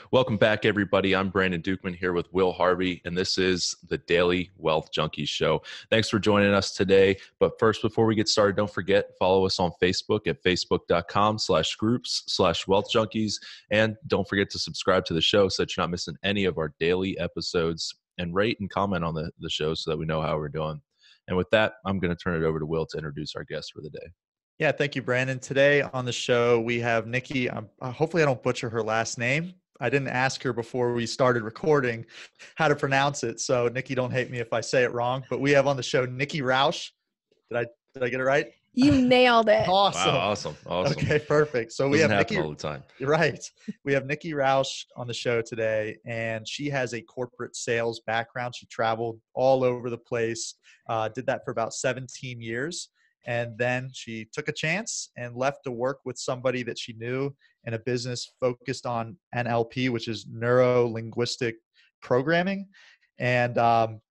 Welcome back, everybody. I'm Brandon Dukeman here with Will Harvey, and this is the Daily Wealth Junkies Show. Thanks for joining us today. But first, before we get started, don't forget, follow us on Facebook at facebook.com/groups/wealthjunkies. And don't forget to subscribe to the show so that you're not missing any of our daily episodes, and rate and comment on the show so that we know how we're doing. And with that, I'm going to turn it over to Will to introduce our guest for the day. Yeah, thank you, Brandon. Today on the show, we have Nikki. Hopefully I don't butcher her last name. I didn't ask her before we started recording how to pronounce it. So Nikki, don't hate me if I say it wrong, but we have on the show, Nikki Rausch. Did I get it right? You nailed it. Awesome. Wow, awesome. Okay, perfect. So we have Nikki all the time. You're right. We have Nikki Rausch on the show today, and she has a corporate sales background. She traveled all over the place, did that for about 17 years. And then she took a chance and left to work with somebody that she knew in a business focused on NLP, which is neuro-linguistic programming. And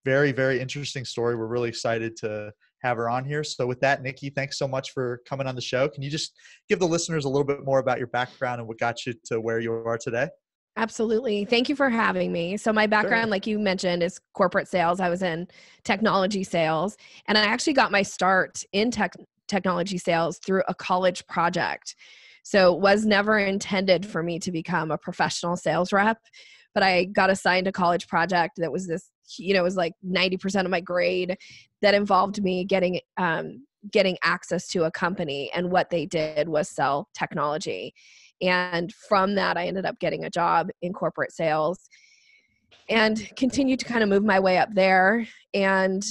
very, very interesting story. We're really excited to have her on here. So with that, Nikki, thanks so much for coming on the show. Can you just give the listeners a little bit more about your background and what got you to where you are today? Absolutely. Thank you for having me. So my background, Sure. like you mentioned, is corporate sales. I was in technology sales, and I actually got my start in technology sales through a college project. So it was never intended for me to become a professional sales rep, but I got assigned a college project that was this, it was like 90% of my grade that involved me getting access to a company, and what they did was sell technology. And from that, I ended up getting a job in corporate sales and continued to kind of move my way up there. And,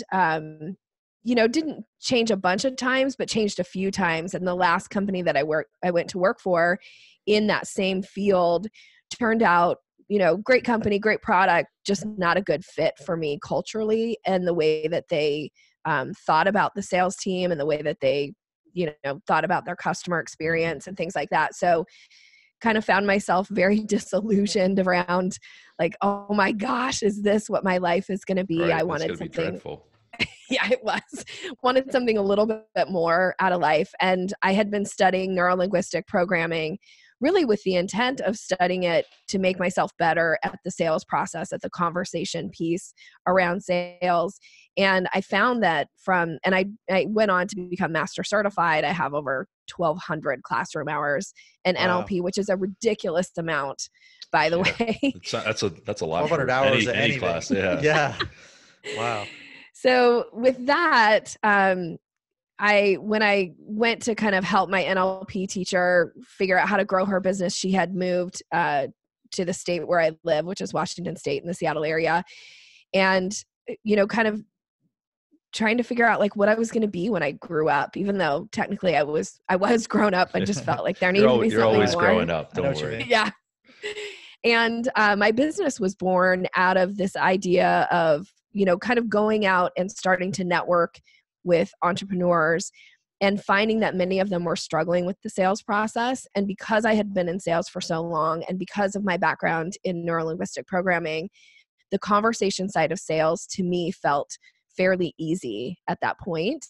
didn't change a bunch of times, but changed a few times. And the last company that I went to work for in that same field turned out, great company, great product, just not a good fit for me culturally, and the way that they thought about the sales team and the way that they thought about their customer experience and things like that. So kind of found myself very disillusioned around like, oh my gosh, is this what my life is going to be? Right, I wanted something. dreadful. Yeah, it was. Wanted something a little bit more out of life. And I had been studying neuro-linguistic programming really with the intent of studying it to make myself better at the sales process, at the conversation piece around sales. And I found that I went on to become master certified. I have over 1,200 classroom hours in NLP, which is a ridiculous amount, by the way. That's a lot. 1,200 hours at any class. Yeah. Yeah. Wow. So with that, when I went to kind of help my NLP teacher figure out how to grow her business, she had moved to the state where I live, which is Washington State in the Seattle area. And, kind of trying to figure out like what I was going to be when I grew up, even though technically I was grown up. I just felt like there needed to be something more. You're always growing up. Don't worry. Yeah. And my business was born out of this idea of, kind of going out and starting to network with entrepreneurs and finding that many of them were struggling with the sales process. And because I had been in sales for so long, and because of my background in neuro-linguistic programming, the conversation side of sales to me felt fairly easy at that point.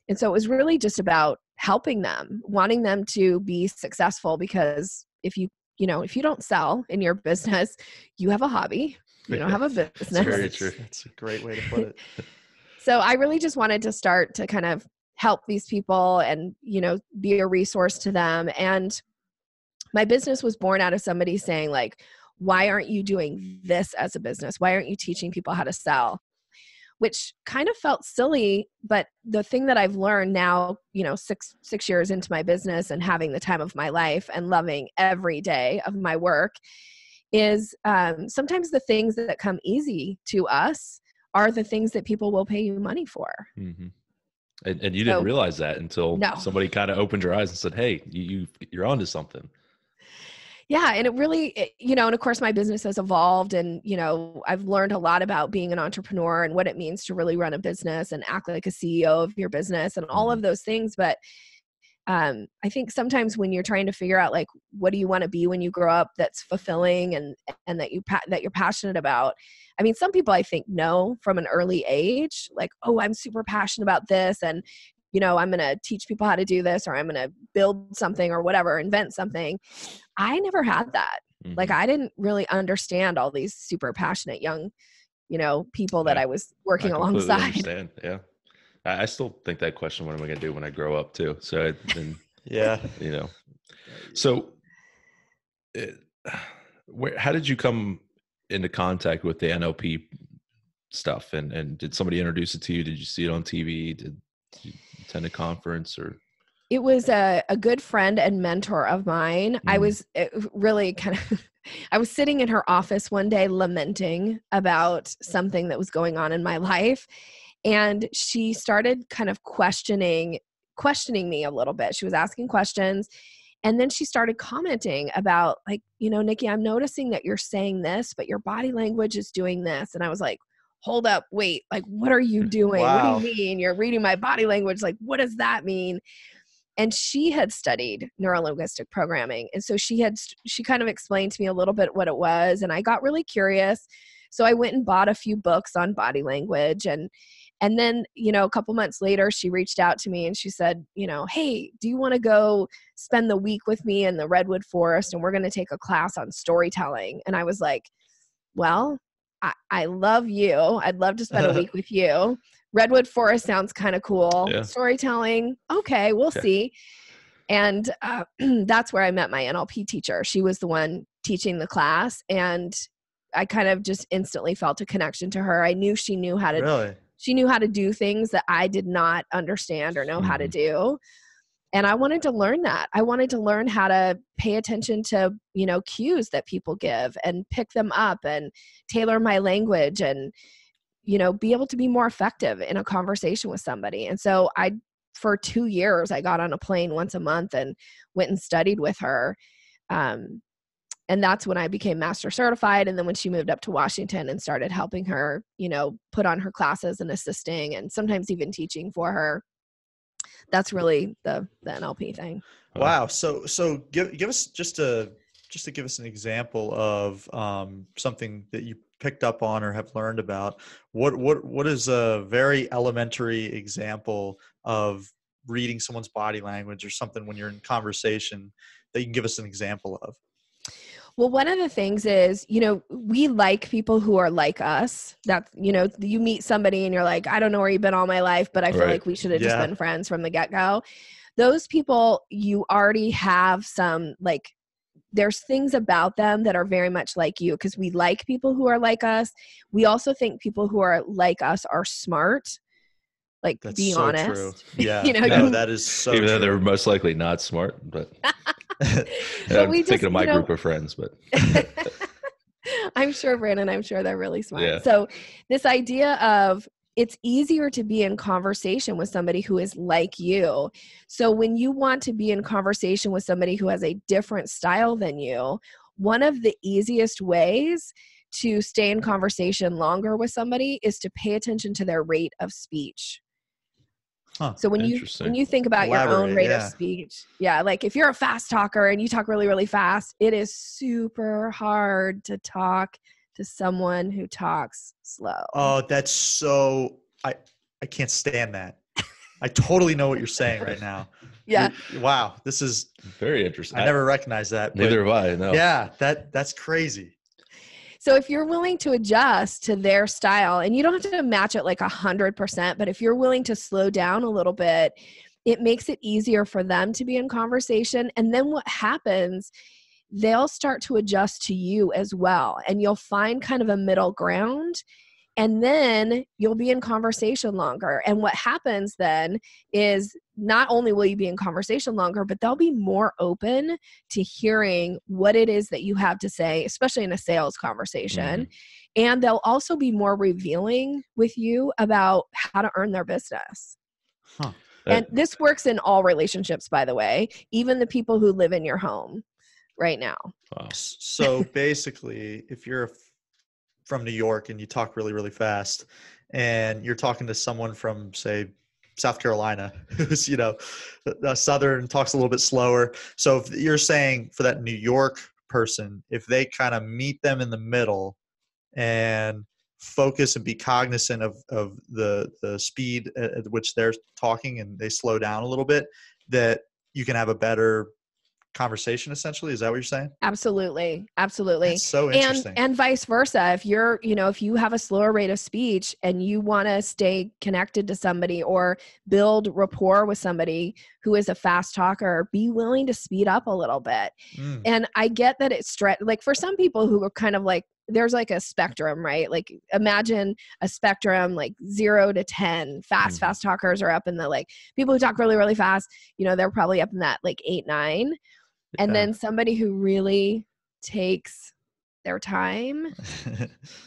And so it was really just about helping them, wanting them to be successful, because if you don't sell in your business, you have a hobby. You don't have a business. That's very true. That's a great way to put it. So I really just wanted to start to kind of help these people and, be a resource to them. And my business was born out of somebody saying like, why aren't you doing this as a business? Why aren't you teaching people how to sell? Which kind of felt silly, but the thing that I've learned now, 6 years into my business and having the time of my life and loving every day of my work is sometimes the things that come easy to us are the things that people will pay you money for. Mm-hmm. And you didn't realize that until somebody kind of opened your eyes and said, hey, you're onto something. Yeah. And it really, and of course my business has evolved, and, I've learned a lot about being an entrepreneur and what it means to really run a business and act like a CEO of your business and all of those things. But I think sometimes when you're trying to figure out like, what do you want to be when you grow up that's fulfilling and that you're passionate about? I mean, some people I think know from an early age, like, oh, I'm super passionate about this, and, I'm going to teach people how to do this, or I'm going to build something or whatever, invent something. I never had that. Like I didn't really understand all these super passionate young, people that I was working I completely alongside. understand. Yeah. I still think that question, what am I going to do when I grow up too? So, Yeah. So how did you come into contact with the NLP stuff? And did somebody introduce it to you? Did you see it on TV? Did you attend a conference or? It was a good friend and mentor of mine. I was really I was sitting in her office one day lamenting about something that was going on in my life. And she started kind of questioning me a little bit. She was asking questions. And then she started commenting about like, Nikki, I'm noticing that you're saying this, but your body language is doing this. And I was like, hold up, wait, like, what are you doing? What do you Wow. mean? You're reading my body language. Like, what does that mean? And she had studied neuro-linguistic programming. And so she kind of explained to me a little bit what it was. And I got really curious. So I went and bought a few books on body language. And then, a couple months later, she reached out to me and she said, hey, do you want to go spend the week with me in the redwood forest? And we're going to take a class on storytelling. And I was like, well, I love you. I'd love to spend a week with you. Redwood Forest sounds kind of cool. Yeah. Storytelling. Okay, we'll see. And that's where I met my NLP teacher. She was the one teaching the class. And I kind of just instantly felt a connection to her. I knew she knew how to, Really? she knew how to do things that I did not understand or know how to do. And I wanted to learn that. I wanted to learn how to pay attention to, cues that people give and pick them up and tailor my language and, be able to be more effective in a conversation with somebody. And so for 2 years, I got on a plane once a month and went and studied with her. And that's when I became master certified. And then when she moved up to Washington and started helping her, put on her classes and assisting and sometimes even teaching for her. That's really the NLP thing. Wow. So give us just to give us an example of something that you picked up on or have learned about. What is a very elementary example of reading someone's body language or something when you're in conversation that you can give us an example of? Well, one of the things is, we like people who are like us. That, you meet somebody and you're like, I don't know where you've been all my life, but I feel like we should have just been friends from the get-go. Those people, you already have some, like, there's things about them that are very much like you because we like people who are like us. We also think people who are like us are smart. Like, That's be so honest. true. Yeah. That is so even true. though they're most likely not smart, but But I'm thinking of my group of friends, but I'm sure, Brandon, I'm sure they're really smart. Yeah. So this idea of it's easier to be in conversation with somebody who is like you. So when you want to be in conversation with somebody who has a different style than you, one of the easiest ways to stay in conversation longer with somebody is to pay attention to their rate of speech. Huh. So when you think about your own rate of speech, like if you're a fast talker and you talk really, really fast, it is super hard to talk to someone who talks slow. Oh, that's so, I can't stand that. I totally know what you're saying right now. Yeah. Wow. This is very interesting. I never recognized that. Neither have I. No. Yeah. That's crazy. So if you're willing to adjust to their style, and you don't have to match it like 100%, but if you're willing to slow down a little bit, it makes it easier for them to be in conversation. And then what happens, they'll start to adjust to you as well. And you'll find kind of a middle ground. And then you'll be in conversation longer. And what happens then is not only will you be in conversation longer, but they'll be more open to hearing what it is that you have to say, especially in a sales conversation. And they'll also be more revealing with you about how to earn their business. Huh. And this works in all relationships, by the way, even the people who live in your home right now. Wow. So basically, if you're from New York and you talk really, really fast and you're talking to someone from, say, South Carolina, who's, Southern, talks a little bit slower. So if you're saying for that New York person, if they kind of meet them in the middle and focus and be cognizant of the speed at which they're talking and they slow down a little bit, that you can have a better conversation, essentially. Is that what you're saying? Absolutely. Absolutely. That's so interesting. And vice versa. If you're, if you have a slower rate of speech and you want to stay connected to somebody or build rapport with somebody who is a fast talker, be willing to speed up a little bit. And I get that it's like for some people who are kind of like, there's like a spectrum, right? Like imagine a spectrum, like 0 to 10. Fast talkers are up in the, like, people who talk really, really fast, they're probably up in that like 8, 9. And then somebody who really takes their time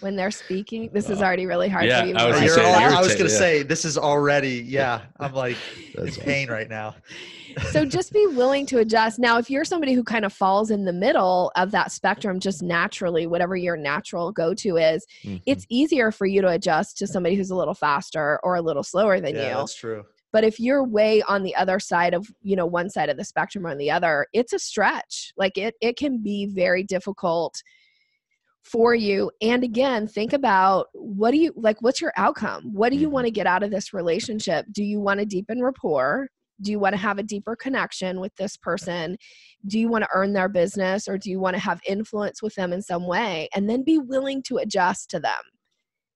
when they're speaking. This is already really hard for you. I was going to say, this is already, I'm like in pain right now. So just be willing to adjust. Now, if you're somebody who kind of falls in the middle of that spectrum, just naturally, whatever your natural go-to is, it's easier for you to adjust to somebody who's a little faster or a little slower than you. Yeah, that's true. But if you're way on the other side of, one side of the spectrum or on the other, it's a stretch. Like it can be very difficult for you. And again, think about what's your outcome? What do you want to get out of this relationship? Do you want to deepen rapport? Do you want to have a deeper connection with this person? Do you want to earn their business, or do you want to have influence with them in some way? And then be willing to adjust to them.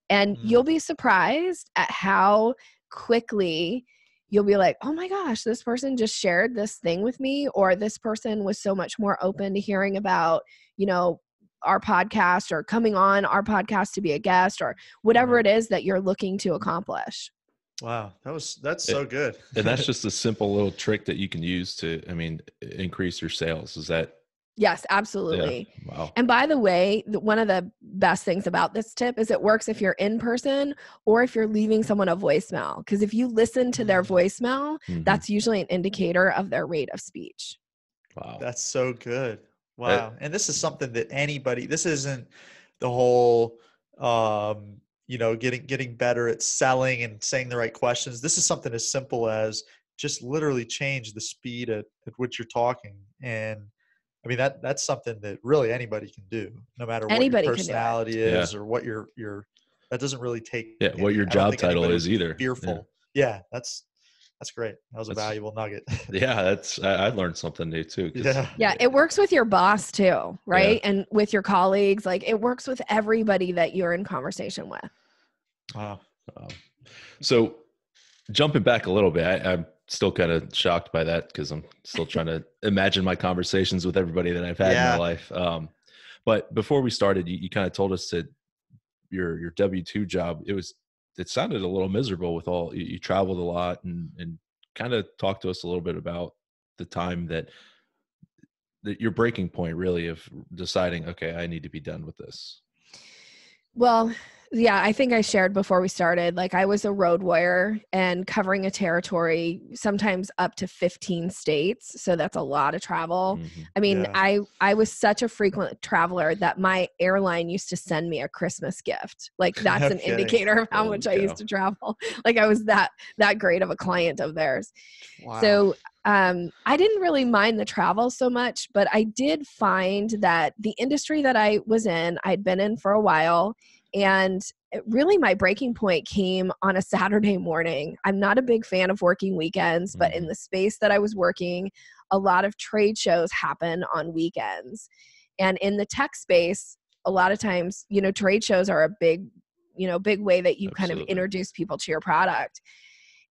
And you'll be surprised at how quickly you'll be like, oh my gosh, this person just shared this thing with me, or this person was so much more open to hearing about, our podcast, or coming on our podcast to be a guest, or whatever it is that you're looking to accomplish. Wow. That's so good. And that's just a simple little trick that you can use to, increase your sales. Is that? Yes, absolutely. Yeah. Wow. And by the way, one of the best things about this tip is it works if you're in person or if you're leaving someone a voicemail. Because if you listen to their voicemail, that's usually an indicator of their rate of speech. Wow. That's so good. Wow. And this is something that this isn't the whole, getting better at selling and saying the right questions. This is something as simple as just literally change the speed at which you're talking. And that's something that really anybody can do, no matter what your personality is or what your that doesn't really take what your job title is either. Fearful. Yeah, that's great. That was a valuable nugget. Yeah, I learned something new too. Yeah, it works with your boss too, right? Yeah. And with your colleagues, like it works with everybody that you're in conversation with. Wow. So jumping back a little bit, I'm still kind of shocked by that because I'm still trying to imagine my conversations with everybody that I've had in my life. But before we started, you kind of told us that your W-2 job, it sounded a little miserable with all, you traveled a lot, and kind of talk to us a little bit about the time that your breaking point really of deciding, okay, I need to be done with this. Well, yeah, I think I shared before we started, like I was a road warrior and covering a territory, sometimes up to 15 states. So that's a lot of travel. I was such a frequent traveler that my airline used to send me a Christmas gift. Like that's an indicator of how much I used to travel. Like I was that great of a client of theirs. Wow. So I didn't really mind the travel so much, but I did find that the industry that I was in, I'd been in for a while. And really my breaking point came on a Saturday morning. I'm not a big fan of working weekends, but in the space that I was working, a lot of trade shows happen on weekends. And in the tech space, a lot of times, trade shows are a big way that you kind of introduce people to your product.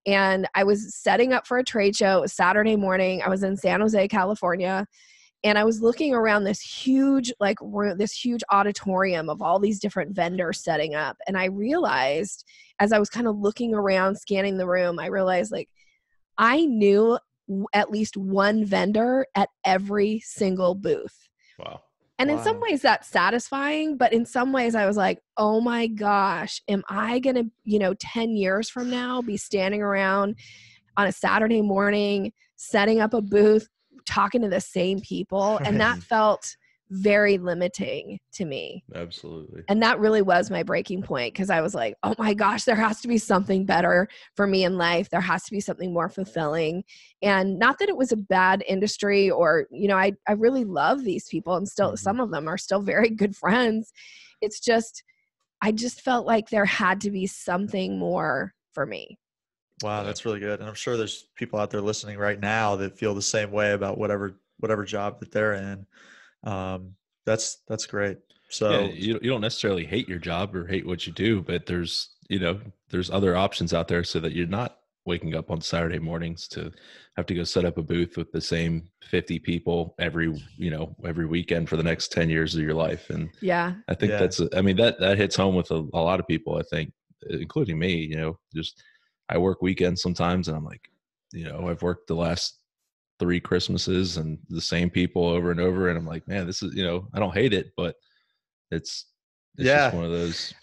And I was setting up for a trade show. It was Saturday morning. I was in San Jose, California. And I was looking around this huge, this huge auditorium of all these different vendors setting up. And I realized, as I was kind of looking around, scanning the room, I realized I knew at least one vendor at every single booth. Wow. And in some ways that's satisfying, but in some ways I was like, oh my gosh, am I going to, 10 years from now be standing around on a Saturday morning, setting up a booth, talking to the same people? And that felt very limiting to me. Absolutely. And that really was my breaking point, because I was like, oh my gosh, there has to be something better for me in life. There has to be something more fulfilling. And not that it was a bad industry or, I really love these people, and still some of them are still very good friends. It's just, I just felt like there had to be something more for me. Wow, that's really good. And I'm sure there's people out there listening right now that feel the same way about whatever whatever job that they're in. That's great. Yeah, So you don't necessarily hate your job or hate what you do, but there's, there's other options out there so that you're not waking up on Saturday mornings to have to go set up a booth with the same 50 people every weekend for the next 10 years of your life. And Yeah. I think Yeah. that hits home with a lot of people, I think, including me. Just I work weekends sometimes and I'm like, I've worked the last 3 Christmases and the same people over and over. And I'm like, man, this is, I don't hate it, but it's just one of those.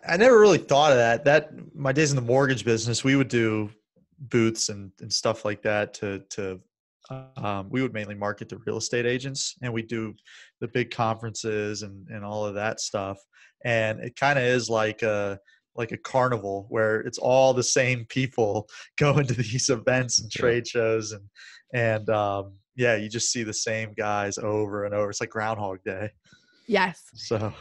I never really thought of that. My days in the mortgage business, we would do booths and stuff like that we would mainly market to real estate agents, and we do the big conferences and all of that stuff. And it kind of is like a carnival where it's all the same people going to these events and trade shows and yeah, you just see the same guys over and over. It's like Groundhog Day. Yes. So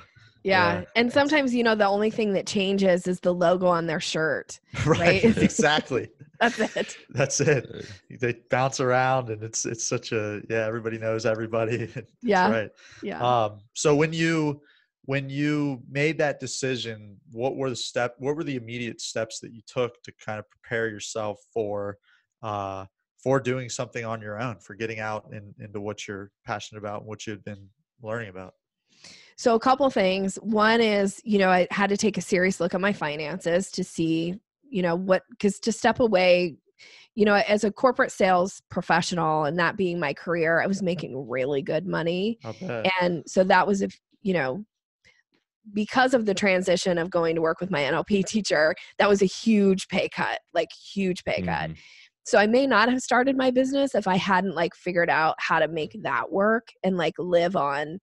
yeah. And sometimes, the only thing that changes is the logo on their shirt. Right? Exactly. That's it. They bounce around and it's such everybody knows everybody. That's right. Yeah. So when you made that decision, what were the immediate steps that you took to kind of prepare yourself for doing something on your own, for getting out into what you're passionate about and what you've been learning about? So a couple things. One is, I had to take a serious look at my finances to see, because to step away, as a corporate sales professional and that being my career, I was making really good money. I'll bet. And so that was, because of the transition of going to work with my NLP teacher, that was a huge pay cut, Mm-hmm. So I may not have started my business if I hadn't figured out how to make that work and live on,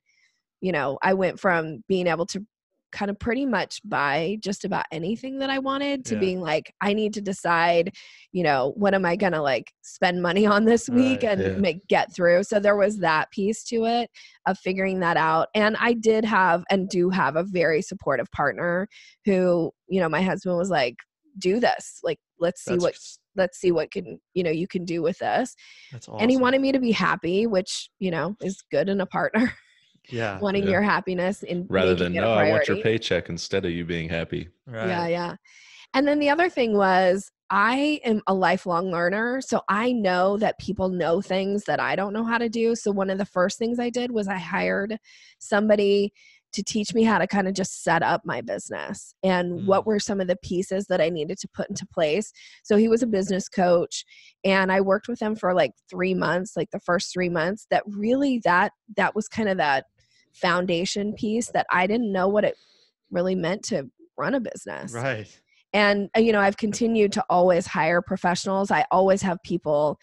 I went from being able to kind of pretty much buy just about anything that I wanted to being I need to decide, what am I going to spend money on this week and get through. So there was that piece to it of figuring that out. And I did have and do have a very supportive partner who, my husband was like, do this. Let's see what can, you can do with this. That's awesome. And he wanted me to be happy, which, is good in a partner. Wanting your happiness in rather than I want your paycheck instead of you being happy. Right. Yeah. And then the other thing was I am a lifelong learner. So I know that people know things that I don't know how to do. So one of the first things I did was I hired somebody to teach me how to kind of just set up my business and what were some of the pieces that I needed to put into place. So he was a business coach and I worked with him for 3 months, the first 3 months that really that was kind of that foundation piece that I didn't know what it really meant to run a business. Right. And, I've continued to always hire professionals. I always have people,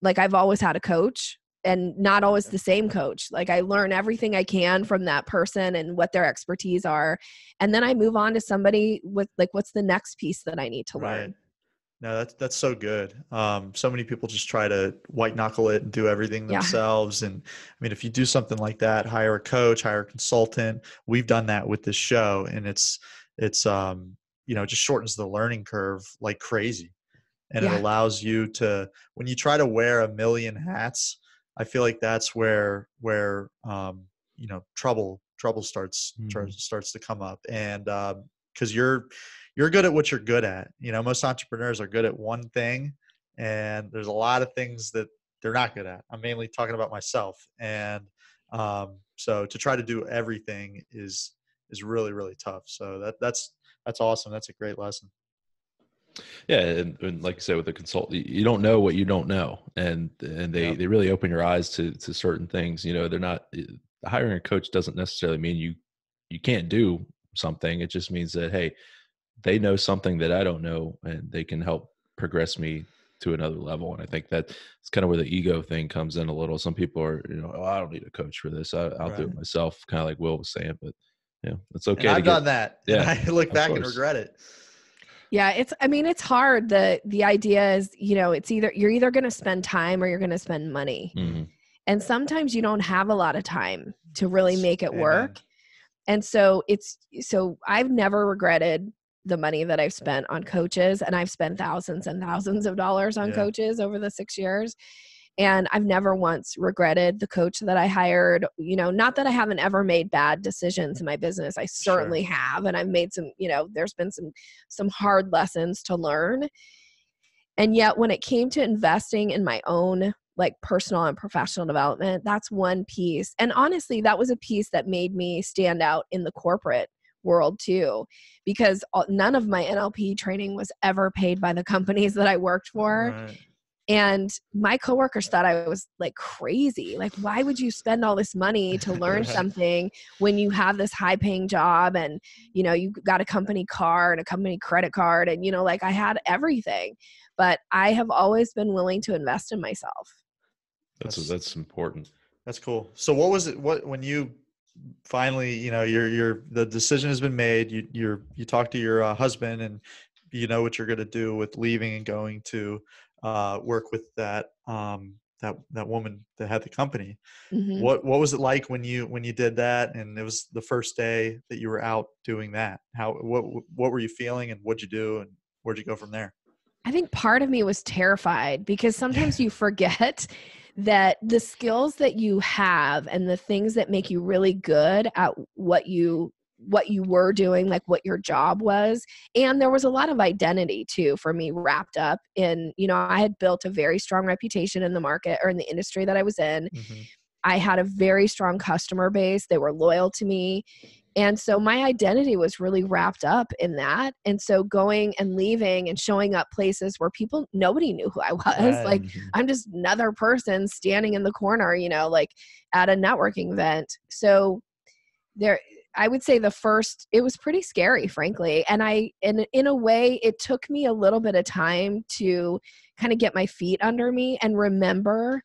I've always had a coach and not always the same coach. I learn everything I can from that person and what their expertise are. And then I move on to somebody with what's the next piece that I need to learn. No, that's so good. So many people just try to white knuckle it and do everything themselves. And I mean, if you do something like that, hire a coach, hire a consultant. We've done that with this show, and it's just shortens the learning curve like crazy. And it allows you to, when you try to wear a million hats, I feel like that's where trouble starts to come up. And because you're good at what you're good at. Most entrepreneurs are good at one thing, and there's a lot of things that they're not good at. I'm mainly talking about myself. And so to try to do everything is really, really tough. So that's awesome. That's a great lesson. Yeah. And like you said, with the consultant, you don't know what you don't know. And they really open your eyes to certain things. They're not, hiring a coach doesn't necessarily mean you can't do something. It just means that, hey, they know something that I don't know, and they can help progress me to another level. And I think that's kind of where the ego thing comes in a little. Some people are, I don't need a coach for this. I'll do it myself, kind of like Will was saying. But it's okay. And I've done that. Yeah, and I look back and regret it. Yeah, it's hard. The idea is, it's you're either going to spend time or you're going to spend money. Mm-hmm. And sometimes you don't have a lot of time to really make it work. And so I've never regretted the money that I've spent on coaches, and I've spent thousands and thousands of dollars on coaches over the 6 years. And I've never once regretted the coach that I hired. Not that I haven't ever made bad decisions in my business. I certainly have. And I've made some, there's been some hard lessons to learn. And yet when it came to investing in my own like personal and professional development, that's one piece. And honestly, that was a piece that made me stand out in the corporate world too, because none of my NLP training was ever paid by the companies that I worked for. Right. And my coworkers thought I was like crazy. Like, why would you spend all this money to learn something when you have this high paying job and, you got a company car and a company credit card and, like I had everything, but I have always been willing to invest in myself. That's important. That's cool. So what was it, when you finally, the decision has been made, you talk to your husband and you know what you're going to do with leaving and going to work with that woman that had the company. Mm-hmm. What was it like when you did that and it was the first day that you were out doing that? What were you feeling and what'd you do and where'd you go from there? I think part of me was terrified because sometimes you forget that the skills that you have and the things that make you really good at what you were doing, like what your job was. And there was a lot of identity too for me wrapped up in, I had built a very strong reputation in the market or in the industry that I was in. Mm-hmm. I had a very strong customer base. They were loyal to me. And so my identity was really wrapped up in that. And so going and leaving and showing up places where nobody knew who I was. Right. Like I'm just another person standing in the corner, like at a networking event. So I would say it was pretty scary, frankly. And in a way, it took me a little bit of time to kind of get my feet under me and remember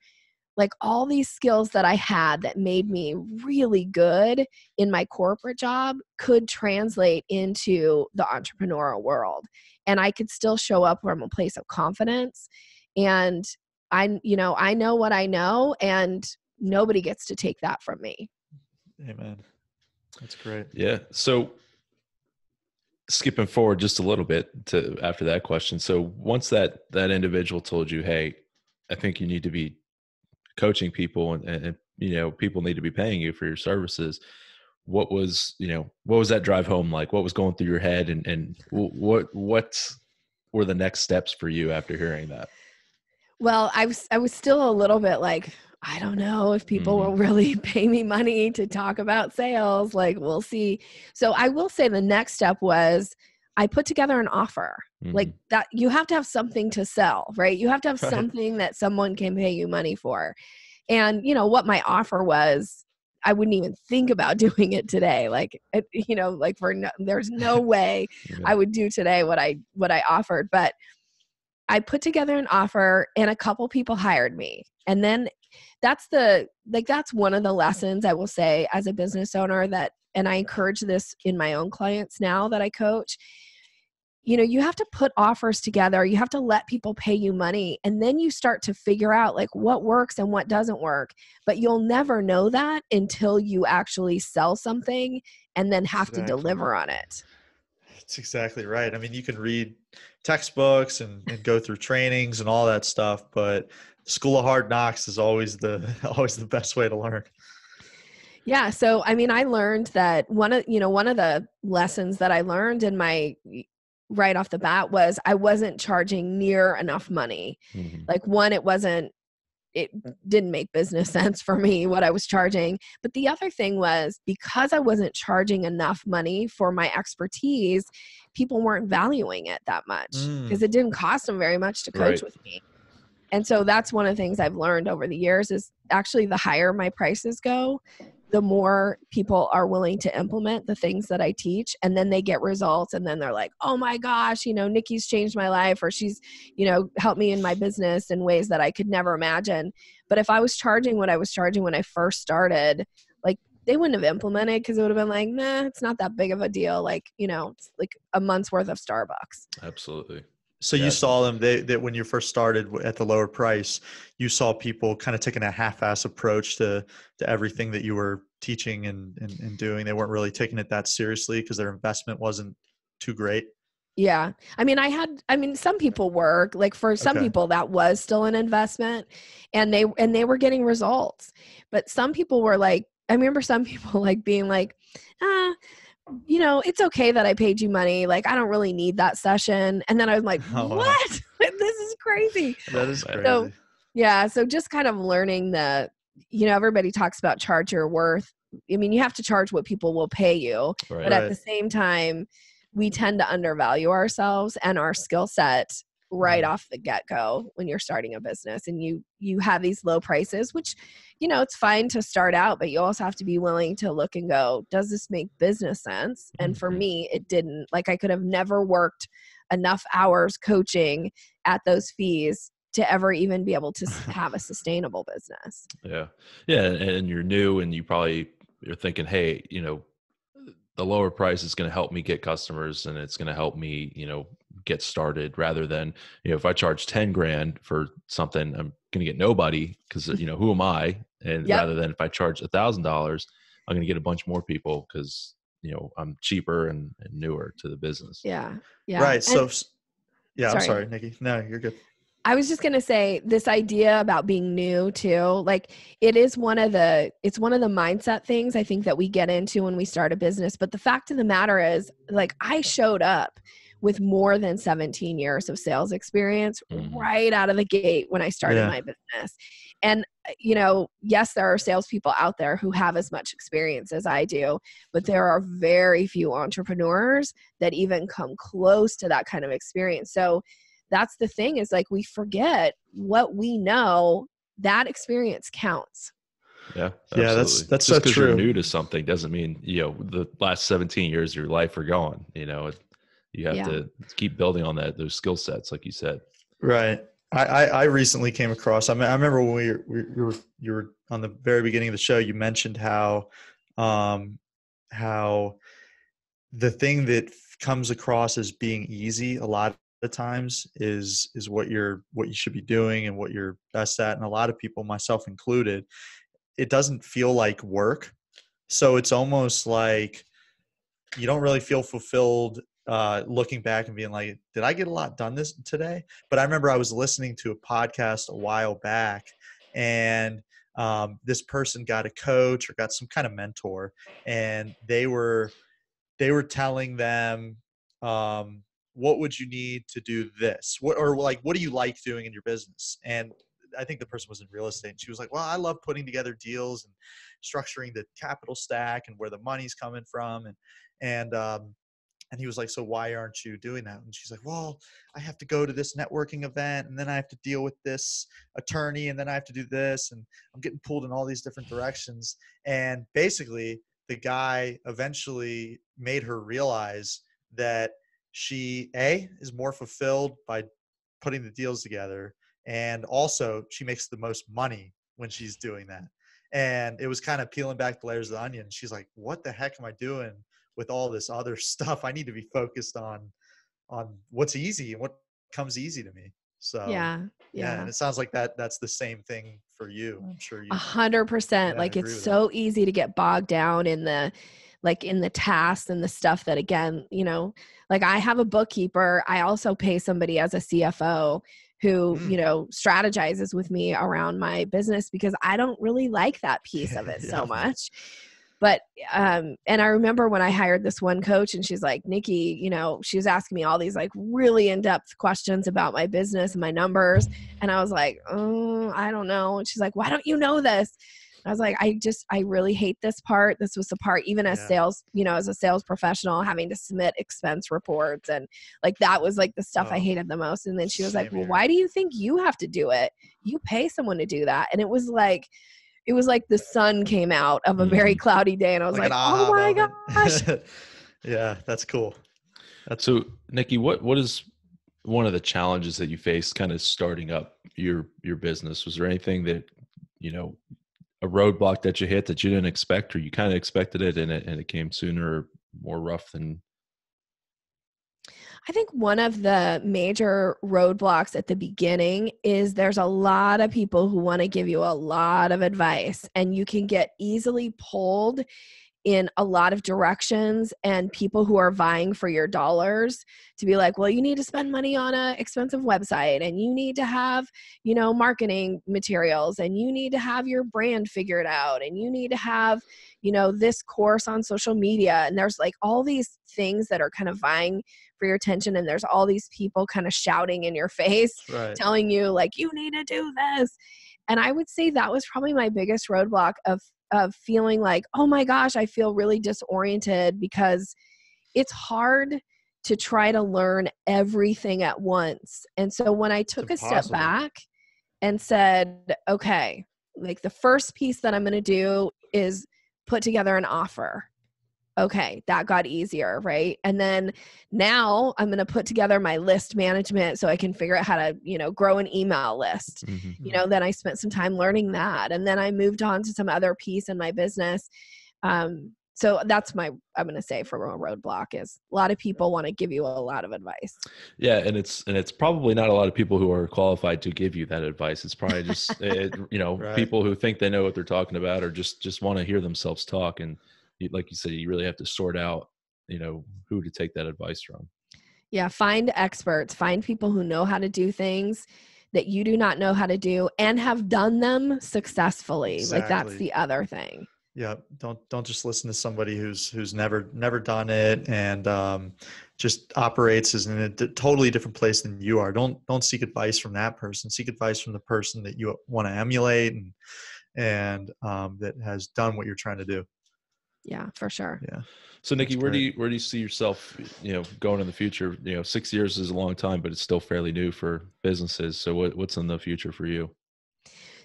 like all these skills that I had that made me really good in my corporate job could translate into the entrepreneurial world. And I could still show up from a place of confidence. And I know what I know and nobody gets to take that from me. Amen. That's great. Yeah. So skipping forward just a little bit to after that question. So once that individual told you, hey, I think you need to be coaching people and people need to be paying you for your services. What was that drive home like? What was going through your head and what were the next steps for you after hearing that? Well, I was still a little bit like, I don't know if people will really pay me money to talk about sales. Like, we'll see. So I will say the next step was I put together an offer. Like that, you have to have something to sell, right? You have to have something that someone can pay you money for. And what my offer was, I wouldn't even think about doing it today. Like, there's no way I would do today what I offered, but I put together an offer and a couple people hired me. And then that's one of the lessons I will say as a business owner and I encourage this in my own clients now that I coach. You have to put offers together. You have to let people pay you money. And then you start to figure out like what works and what doesn't work. But you'll never know that until you actually sell something and then have to deliver on it. That's exactly right. I mean, you can read textbooks and go through trainings and all that stuff, but the school of hard knocks is always the best way to learn. Yeah. So, I mean, I learned that one of the lessons that I learned in my right off the bat was I wasn't charging near enough money. Like one, it didn't make business sense for me what I was charging. But the other thing was because I wasn't charging enough money for my expertise, people weren't valuing it that much because it didn't cost them very much to coach with me. And so that's one of the things I've learned over the years is actually the higher my prices go, the more people are willing to implement the things that I teach, and then they get results. And then they're like, oh my gosh, Nikki's changed my life, or she's, helped me in my business in ways that I could never imagine. But if I was charging what I was charging when I first started, like they wouldn't have implemented because it would have been like, nah, it's not that big of a deal. Like, it's like a month's worth of Starbucks. Absolutely. So you saw them that when you first started at the lower price, you saw people kind of taking a half-ass approach to everything that you were teaching and doing. They weren't really taking it that seriously because their investment wasn't too great. Yeah. I mean, some people were like, for some Okay. people that was still an investment and they were getting results. But some people were like, I remember some people like being like, it's okay that I paid you money. Like, I don't really need that session. And then I was like, Oh, wow. what? This is crazy. That is man. crazy. So, yeah. So just kind of learning that, everybody talks about charge your worth. I mean, you have to charge what people will pay you. Right. But at the same time, we tend to undervalue ourselves and our skill set right off the get-go when you're starting a business, and you have these low prices, which it's fine to start out, but you also have to be willing to look and go, does this make business sense? And for me, it didn't. Like, I could have never worked enough hours coaching at those fees to ever even be able to have a sustainable business. Yeah, and you're new, and you're thinking, hey, the lower price is going to help me get customers, and it's going to help me, get started, rather than, if I charge 10 grand for something, I'm going to get nobody, because, who am I? And Yep. rather than if I charge $1,000, I'm going to get a bunch more people because, I'm cheaper and newer to the business. Yeah. Right. So, yeah, I'm sorry. sorry, Nikki. No, you're good. I was just going to say, this idea about being new too, like, it's one of the mindset things I think that we get into when we start a business. But the fact of the matter is, like, I showed up with more than 17 years of sales experience right out of the gate when I started my business. And, yes, there are salespeople out there who have as much experience as I do, but there are very few entrepreneurs that even come close to that kind of experience. So that's the thing, is like, we forget what we know. That experience counts. Yeah, yeah, absolutely. that's Just so because true. you're new to something doesn't mean, the last 17 years of your life are gone. You have to keep building on those skill sets, like you said. Right. I recently came across, I remember when you were on the very beginning of the show, you mentioned how the thing that comes across as being easy a lot of times is what you should be doing and what you're best at. And a lot of people, myself included, it doesn't feel like work. So it's almost like you don't really feel fulfilled looking back and being like, did I get a lot done today? But I remember I was listening to a podcast a while back, and this person got a coach or got some kind of mentor, and they were telling them, what would you need to do this? What do you like doing in your business? And I think the person was in real estate, and she was like, well, I love putting together deals and structuring the capital stack and where the money's coming from. And he was like, so why aren't you doing that? And she's like, well, I have to go to this networking event, and then I have to deal with this attorney, and then I have to do this, and I'm getting pulled in all these different directions. And basically, the guy eventually made her realize that she is more fulfilled by putting the deals together, and also she makes the most money when she's doing that. And it was kind of peeling back the layers of the onion. She's like, what the heck am I doing with all this other stuff? I need to be focused on what's easy and what comes easy to me. So Yeah. and it sounds like that's the same thing for you. I'm sure you 100%. Like, it's so easy to get bogged down in the tasks and the stuff that, again, like, I have a bookkeeper. I also pay somebody as a CFO who, strategizes with me around my business, because I don't really like that piece of it so much. But, and I remember when I hired this one coach, and she's like, Nikki, she was asking me all these like really in-depth questions about my business and my numbers. And I was like, oh, I don't know. And she's like, why don't you know this? I was like, I really hate this part. This was the part, even as sales, as a sales professional, having to submit expense reports. And like, that was like the stuff I hated the most. And then she was like, well, why do you think you have to do it? You pay someone to do that. And it was like the sun came out of a very cloudy day, and I was like oh my gosh. Yeah, that's cool. So, Nikki, what is one of the challenges that you faced kind of starting up your business? Was there anything that, a roadblock that you hit that you didn't expect, or you kind of expected it and it came sooner or more rough than? I think one of the major roadblocks at the beginning is there's a lot of people who want to give you a lot of advice, and you can get easily pulled in a lot of directions, and people who are vying for your dollars to be like, well, you need to spend money on an expensive website, and you need to have, marketing materials, and you need to have your brand figured out, and you need to have, this course on social media. And there's like all these things that are kind of vying for your attention. And there's all these people kind of shouting in your face, Right. telling you like, you need to do this. And I would say that was probably my biggest roadblock of feeling like, oh my gosh, I feel really disoriented, because it's hard to try to learn everything at once. And so when I took a step back and said, okay, like the first piece that I'm going to do is put together an offer. Okay, that got easier, right? And then now I'm going to put together my list management so I can figure out how to, grow an email list. Mm-hmm. Then I spent some time learning that. And then I moved on to some other piece in my business. So that's I'm going to say from a roadblock is a lot of people want to give you a lot of advice. Yeah. And it's probably not a lot of people who are qualified to give you that advice. It's probably just, Right. people who think they know what they're talking about, or just want to hear themselves talk. And like you said, you really have to sort out, who to take that advice from. Yeah. Find experts, find people who know how to do things that you do not know how to do and have done them successfully. Exactly. Like that's the other thing. Yeah. Don't just listen to somebody who's never done it and just operates as in a totally different place than you are. Don't seek advice from that person. Seek advice from the person that you want to emulate and that has done what you're trying to do. Yeah, for sure. Yeah. So Nikki, where do you see yourself, going in the future? 6 years is a long time, but it's still fairly new for businesses. So what's in the future for you?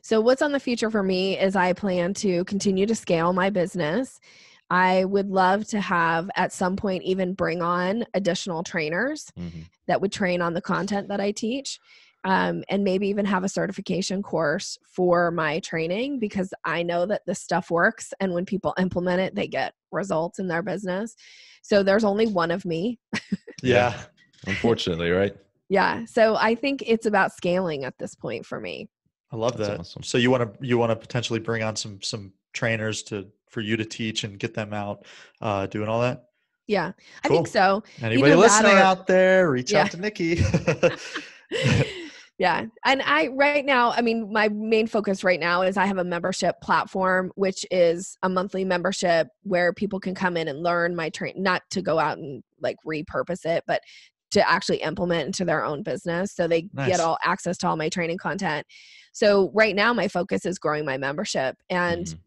So what's on the future for me is I plan to continue to scale my business. I would love to have at some point even bring on additional trainers that would train on the content that I teach. And maybe even have a certification course for my training, because I know that this stuff works. And when people implement it, they get results in their business. So there's only one of me. Yeah. Unfortunately, right? Yeah. So I think it's about scaling at this point for me. I love That's that. awesome. So you want to potentially bring on some trainers for you to teach and get them out doing all that? Yeah, Cool. I think so. Anybody Either listening out there, reach Yeah. out to Nikki. Yeah. And right now, my main focus right now is I have a membership platform, which is a monthly membership where people can come in and learn my not to go out and like repurpose it, but to actually implement into their own business. So they Nice. get all access to all my training content. So right now my focus is growing my membership and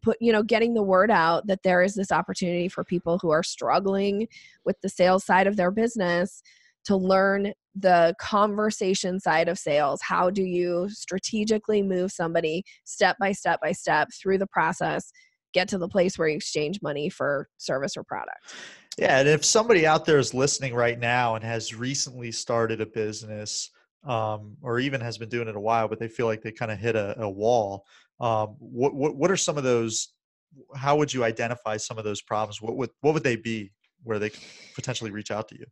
getting the word out that there is this opportunity for people who are struggling with the sales side of their business to learn the conversation side of sales. How do you strategically move somebody step by step by step through the process, get to the place where you exchange money for service or product? Yeah. And if somebody out there is listening right now and has recently started a business, or even has been doing it a while, but they feel like they kind of hit a wall, what are some of those? How would you identify some of those problems? What would they be where they could potentially reach out to you?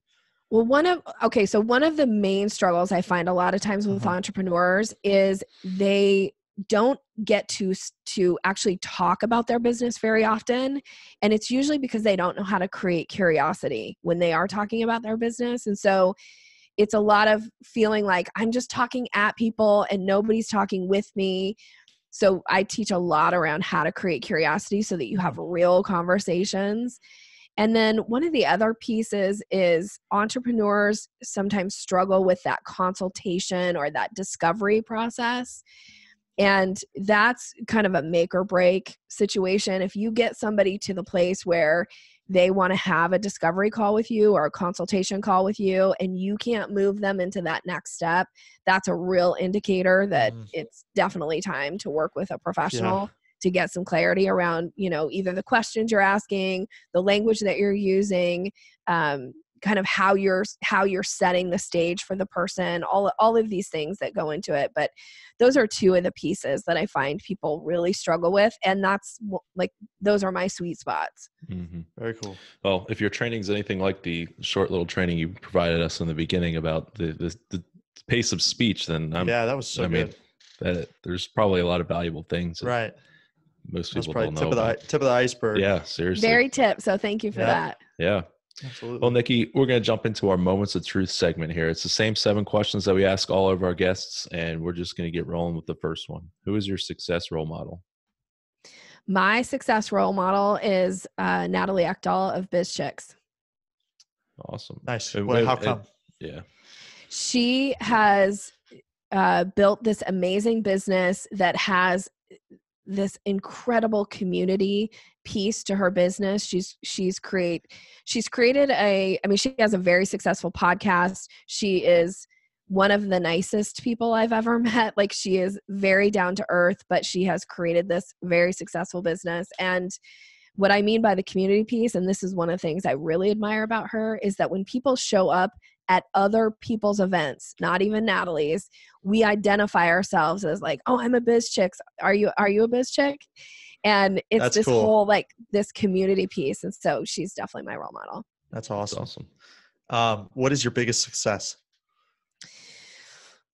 Well, so one of the main struggles I find a lot of times with entrepreneurs is they don't get to actually talk about their business very often. And it's usually because they don't know how to create curiosity when they are talking about their business. And so it's a lot of feeling like I'm just talking at people and nobody's talking with me. So I teach a lot around how to create curiosity so that you have real conversations. And then one of the other pieces is entrepreneurs sometimes struggle with that consultation or that discovery process. And that's kind of a make or break situation. If you get somebody to the place where they want to have a discovery call with you or a consultation call with you and you can't move them into that next step, that's a real indicator that it's definitely time to work with a professional to get some clarity around, either the questions you're asking, the language that you're using, kind of how you're setting the stage for the person, all of these things that go into it. But those are two of the pieces that I find people really struggle with. And that's those are my sweet spots. Mm-hmm. Very cool. Well, if your training is anything like the short little training you provided us in the beginning about the pace of speech, then that was so good. That there's probably a lot of valuable things. Right. most That's people probably don't know about. tip of the iceberg. Yeah, seriously. Very tip. So thank you for that. Yeah. Absolutely. Well, Nikki, we're going to jump into our Moments of Truth segment here. It's the same 7 questions that we ask all of our guests, and we're just going to get rolling with the first one. Who is your success role model? My success role model is Natalie Ekdahl of BizChicks. Awesome. Nice. Well, how come? Yeah. She has built this amazing business that has this incredible community piece to her business. She's created she has a very successful podcast. She is one of the nicest people I've ever met. Like, she is very down to earth, but she has created this very successful business. And what I mean by the community piece, and this is one of the things I really admire about her, is that when people show up at other people's events, not even Natalie's, we identify ourselves as like, oh, I'm a biz chick. Are you a biz chick? And it's That's this cool. whole like this community piece. And so she's definitely my role model. That's awesome. That's awesome. What is your biggest success?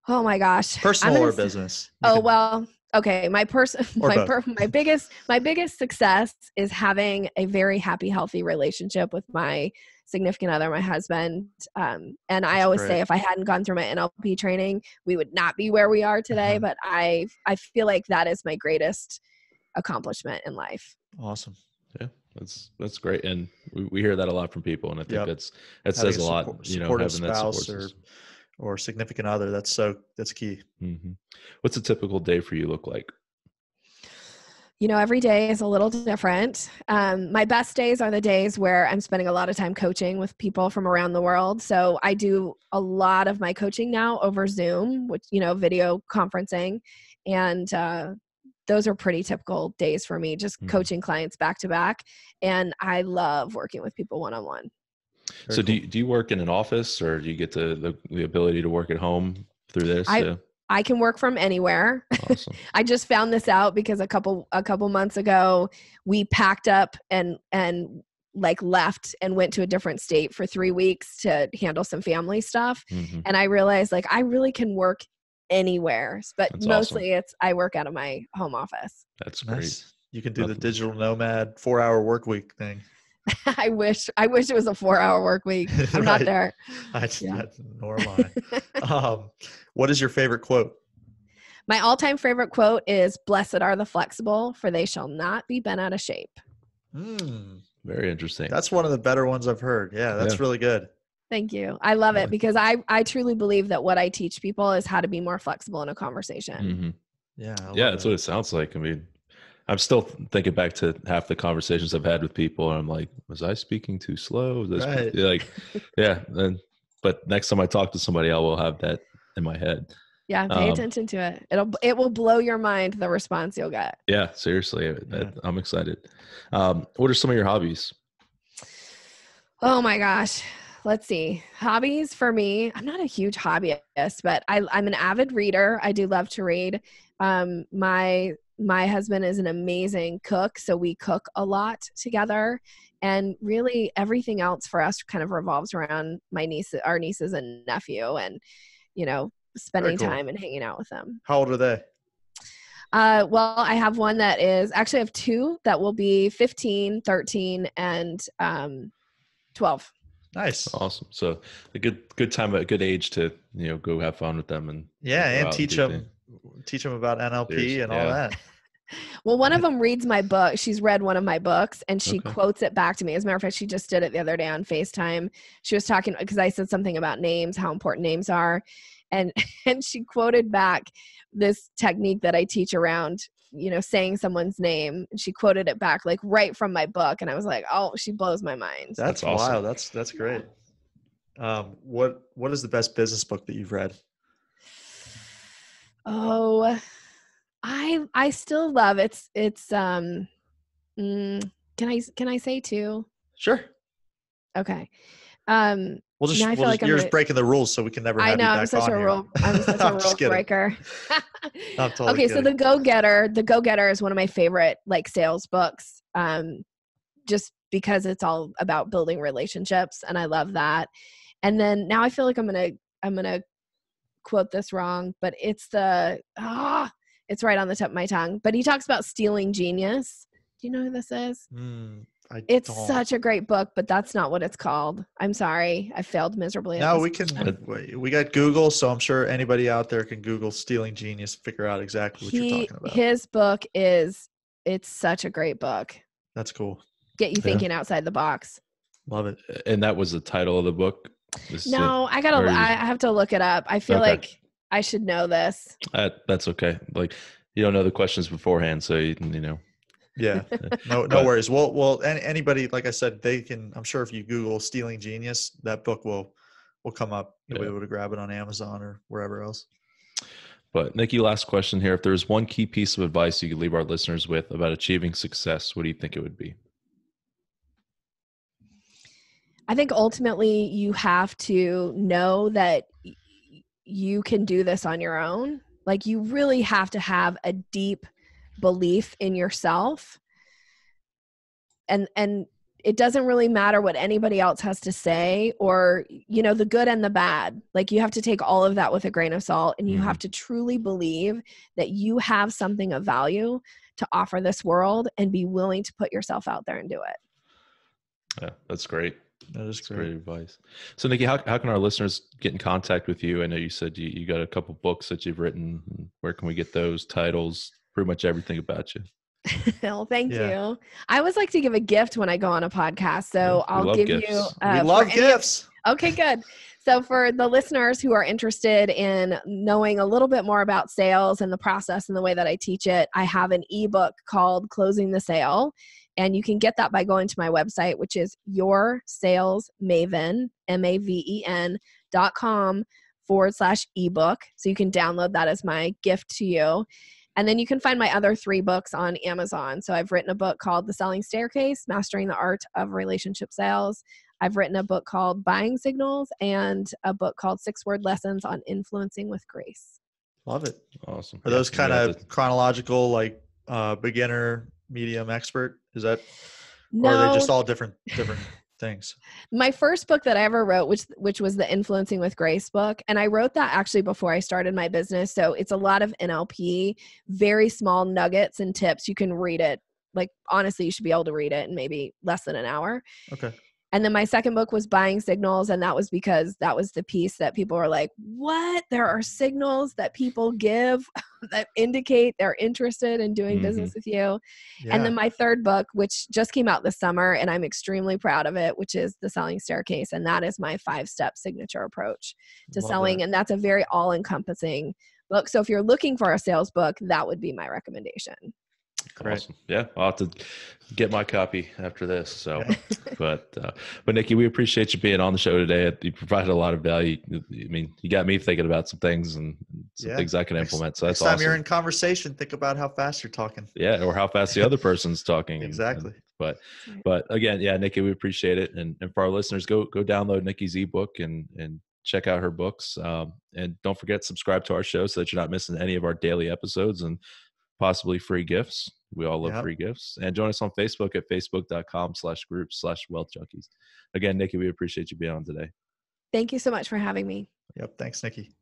Oh my gosh. Personal or business? Well, okay. My biggest success is having a very happy, healthy relationship with my significant other, my husband. And I always say, if I hadn't gone through my NLP training, we would not be where we are today. But I feel like that is my greatest accomplishment in life. Awesome. Yeah, that's great. And we hear that a lot from people. And I think that says a lot, supportive having that spouse support or significant other. That's key. Mm-hmm. What's a typical day for you look like? Every day is a little different. My best days are the days where I'm spending a lot of time coaching with people from around the world. So I do a lot of my coaching now over Zoom, which, video conferencing. And those are pretty typical days for me, just coaching clients back to back. And I love working with people one-on-one. So do you work in an office, or do you get the ability to work at home through this? I can work from anywhere. Awesome. I just found this out because a couple months ago we packed up and like left and went to a different state for 3 weeks to handle some family stuff. Mm-hmm. And I realized like I really can work anywhere, but That's mostly awesome. I work out of my home office. That's great. Nice. You can do the digital nomad 4-hour work week thing. I wish it was a 4-hour work week. I'm not there. Nor am I. What is your favorite quote? My all-time favorite quote is, "Blessed are the flexible, for they shall not be bent out of shape." Very interesting. That's one of the better ones I've heard. Yeah, that's really good. Thank you. I love it because I truly believe that what I teach people is how to be more flexible in a conversation. Mm-hmm. That's what it sounds like. I mean, I'm still thinking back to half the conversations I've had with people, and I'm like, was I speaking too slow? But next time I talk to somebody, I will have that in my head. Yeah, pay attention to it. It will blow your mind, the response you'll get. Yeah, seriously. I'm excited. What are some of your hobbies? Oh my gosh. Let's see. Hobbies for me, I'm not a huge hobbyist, but I'm an avid reader. I do love to read. My husband is an amazing cook, so we cook a lot together. And really everything else for us kind of revolves around our nieces and nephew and, spending time and hanging out with them. How old are they? Well, I have one that is actually I have 2 that will be 15, 13, and 12. Nice. Awesome. So a good time, a good age to, go have fun with them and teach them about NLP and all that. Well, one of them reads my book. She's read one of my books and she quotes it back to me. As a matter of fact, she just did it the other day on FaceTime. She was talking because I said something about names, how important names are. And she quoted back this technique that I teach around, saying someone's name. And she quoted it back like right from my book. And I was like, oh, she blows my mind. That's awesome. Wow. That's great. What is the best business book that you've read? Oh, I still love it's can I say 2? Sure. Okay. You're just breaking the rules, so we can never have you back on I'm such a rule breaker. I'm totally okay, kidding. so The Go-Getter is one of my favorite like sales books. Just because it's all about building relationships, and I love that. And then now I feel like I'm gonna quote this wrong, but it's It's right on the tip of my tongue. But he talks about stealing genius. Do you know who this is? It's don't. such a great book, but that's not what it's called. I'm sorry. I failed miserably. No, we got Google, so I'm sure anybody out there can Google stealing genius, figure out exactly what you're talking about. His book it's such a great book. That's cool. Get you thinking outside the box. Love it. And that was the title of the book? No, I have to look it up. I feel like I should know this. That's okay. Like, you don't know the questions beforehand, so you know. Yeah, no worries. Well, anybody, like I said, they can. I'm sure if you Google "stealing genius," that book will come up. You'll be able to grab it on Amazon or wherever else. But Nikki, last question here: if there's one key piece of advice you could leave our listeners with about achieving success, what do you think it would be? I think ultimately you have to know that you can do this on your own. Like, you really have to have a deep belief in yourself. And it doesn't really matter what anybody else has to say, or, you know, the good and the bad. Like, you have to take all of that with a grain of salt, and you have to truly believe that you have something of value to offer this world and be willing to put yourself out there and do it. Yeah, that's great. That is great advice. So Nikki, how can our listeners get in contact with you? I know you said you got a couple books that you've written. Where can we get those titles? Pretty much everything about you. Well, thank you. I always like to give a gift when I go on a podcast. So I'll give gifts. you. We love gifts. Okay, good. So for the listeners who are interested in knowing a little bit more about sales and the process and the way that I teach it, I have an ebook called Closing the Sale. And you can get that by going to my website, which is yoursalesmaven, maven.com/ebook. So you can download that as my gift to you. And then you can find my other 3 books on Amazon. So I've written a book called The Selling Staircase, Mastering the Art of Relationship Sales. I've written a book called Buying Signals, and a book called 6-Word Lessons on Influencing with Grace. Love it. Awesome. Are those kind of chronological, like beginner, medium, expert? Is that, no, or are they just all different things? My first book that I ever wrote, which was the Influencing with Grace book, and I wrote that actually before I started my business. So it's a lot of NLP, very small nuggets and tips. You can read it. Like, honestly, you should be able to read it in maybe less than an hour. Okay. And then my second book was Buying Signals. And that was because that was the piece that people were like, what? There are signals that people give that indicate they're interested in doing business with you. Yeah. And then my third book, which just came out this summer, and I'm extremely proud of it, which is The Selling Staircase. And that is my 5-step signature approach to selling. That. And that's a very all-encompassing book. So if you're looking for a sales book, that would be my recommendation. Great. Awesome. Yeah, I'll have to get my copy after this. So, but Nikki, we appreciate you being on the show today. You provided a lot of value. I mean, you got me thinking about some things and some things I can implement. So that's awesome. Next time you're in conversation, think about how fast you're talking. Yeah, or how fast the other person's talking. Exactly. But again, yeah, Nikki, we appreciate it. And for our listeners, go download Nikki's ebook and check out her books. And don't forget, subscribe to our show so that you're not missing any of our daily episodes and possibly free gifts. We all love free gifts. And join us on Facebook at facebook.com/group/wealth junkies. Again, Nikki, we appreciate you being on today. Thank you so much for having me. Yep. Thanks, Nikki.